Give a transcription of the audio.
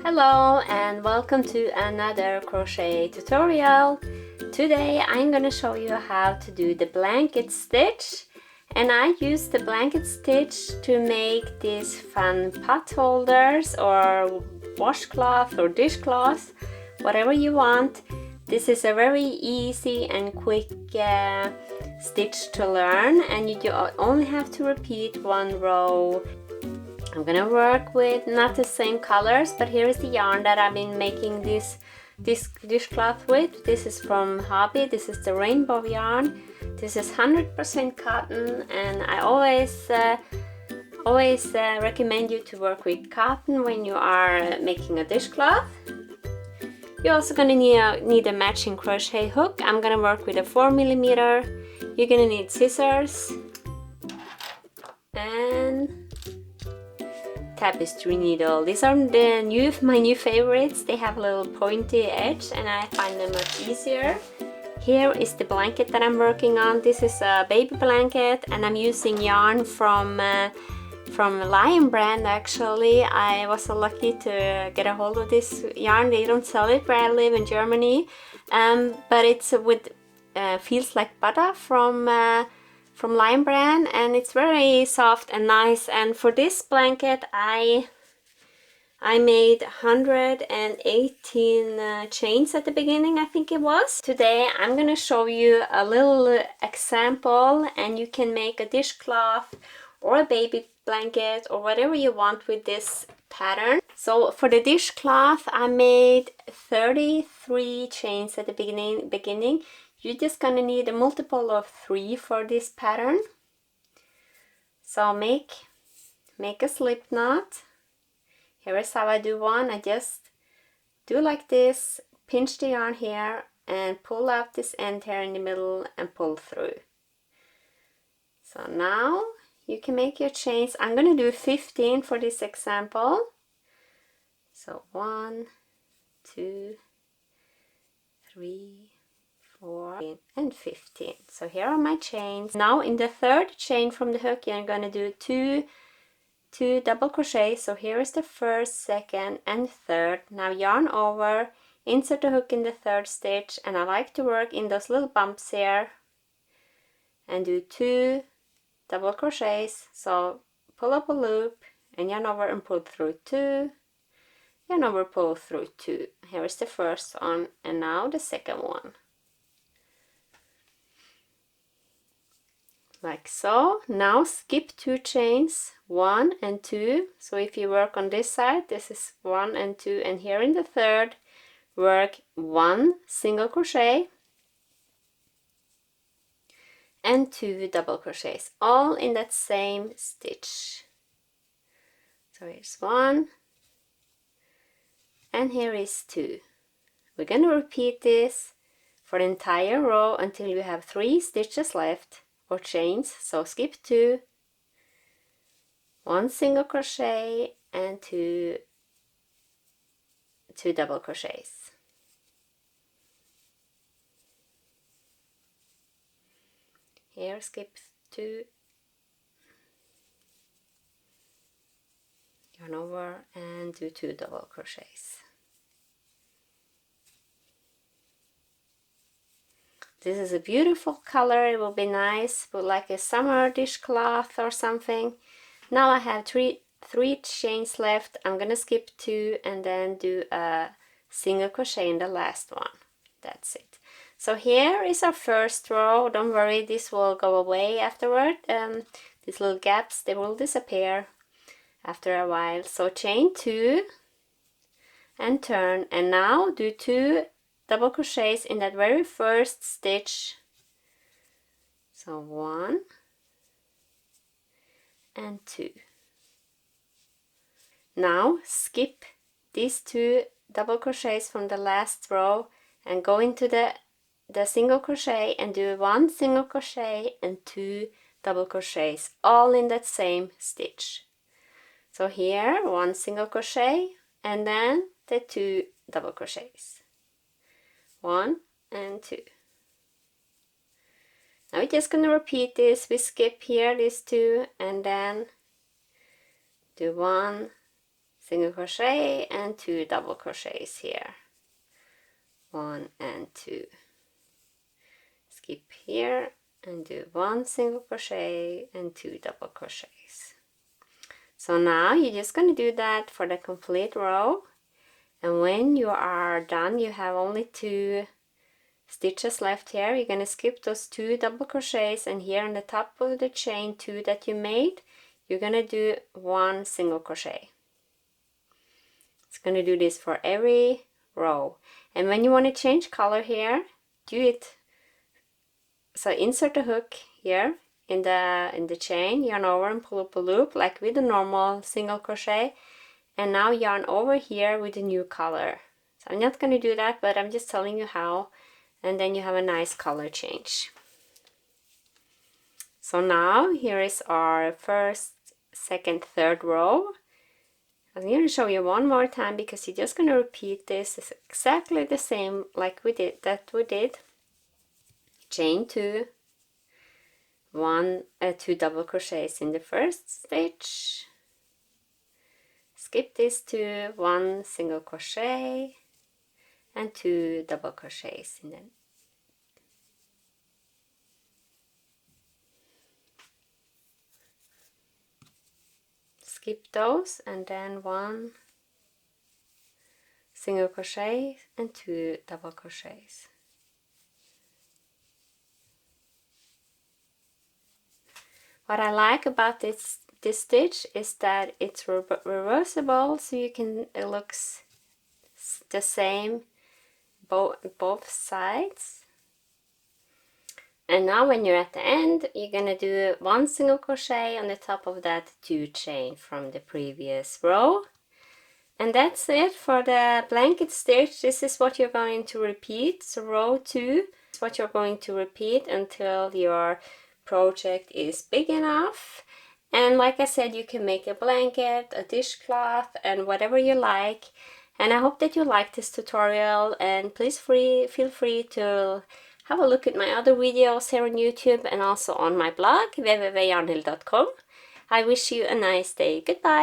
Hello and welcome to another crochet tutorial. Today I'm going to show you how to do the blanket stitch, and I use the blanket stitch to make these fun pot holders or washcloth or dishcloth, whatever you want. This is a very easy and quick stitch to learn, and you only have to repeat one row. I'm gonna work with not the same colors, but here is the yarn that I've been making this dishcloth with. This is from Hobby. This is the rainbow yarn. This is 100% cotton, and I always recommend you to work with cotton when you are making a dishcloth. You're also gonna need a matching crochet hook. I'm gonna work with a 4mm. You're gonna need scissors and tapestry needle. These are my new favorites. They have a little pointy edge and I find them much easier. Here is the blanket that I'm working on. This is a baby blanket and I'm using yarn from Lion brand. Actually, I was so lucky to get a hold of this yarn. They don't sell it where I live in Germany, but it's with feels like butter from Lion brand, and it's very soft and nice. And for this blanket I made 118 chains at the beginning, I think it was. Today I'm gonna show you a little example, and you can make a dishcloth or a baby blanket or whatever you want with this pattern. So for the dishcloth I made 33 chains at the beginning. You're just gonna need a multiple of 3 for this pattern. So make a slip knot. Here is how I do one. I just do like this, pinch the yarn here and pull out this end here in the middle and pull through. So now you can make your chains. I'm gonna do 15 for this example. So 1, 2, 3, 4 and 15. So here are my chains. Now in the third chain from the hook you're going to do two double crochets. So here is the first, second and third. Now yarn over, insert the hook in the third stitch, and I like to work in those little bumps here and do 2 double crochets. So pull up a loop and yarn over and pull through 2, yarn over, pull through 2. Here is the first one and now the second one. Like so. Now skip 2 chains, 1 and 2. So if you work on this side, this is 1 and 2, and here in the third work 1 single crochet and 2 double crochets, all in that same stitch. So here's 1 and here is 2. We're going to repeat this for the entire row until you have 3 stitches left, or chains. So skip 2, 1 single crochet and 2 double crochets. Here skip 2, yarn over and do 2 double crochets. This is a beautiful color. It will be nice with like a summer dishcloth or something. Now I have three chains left. I'm gonna skip 2 and then do a single crochet in the last one. That's it. So here is our first row. Don't worry, this will go away afterward. These little gaps, they will disappear after a while. So chain 2 and turn, and now do 2 double crochets in that very first stitch. So 1 and 2. Now skip these 2 double crochets from the last row and go into the single crochet and do 1 single crochet and 2 double crochets, all in that same stitch. So here 1 single crochet and then the 2 double crochets. 1 and 2. Now we're just going to repeat this. We skip here these 2 and then do 1 single crochet and 2 double crochets here. 1 and 2. Skip here and do 1 single crochet and 2 double crochets. So now you're just going to do that for the complete row, and when you are done, you have only 2 stitches left here. You're going to skip those 2 double crochets, and here on the top of the chain 2 that you made, you're going to do 1 single crochet. It's going to do this for every row. And when you want to change color here, do it. So insert the hook here in the chain, yarn over and pull up a loop like with a normal single crochet, and now yarn over here with a new color. So I'm not going to do that, but I'm just telling you how, and then you have a nice color change. So now here is our first, second, third row. I'm going to show you one more time because you're just going to repeat this. It's exactly the same like we did. Chain 2, 2 double crochets in the first stitch. Skip this 2, 1 single crochet and 2 double crochets in the skip those, and then 1 single crochet and 2 double crochets. What I like about this stitch is that it's reversible, so you can, it looks the same both sides. And now when you're at the end, you're gonna do 1 single crochet on the top of that 2 chain from the previous row. And that's it for the blanket stitch. This is what you're going to repeat. So row 2 is what you're going to repeat until your project is big enough. And like I said, you can make a blanket, a dishcloth, and whatever you like. And I hope that you like this tutorial, and please feel free to have a look at my other videos here on YouTube and also on my blog www.yarnhill.com. I wish you a nice day. Goodbye.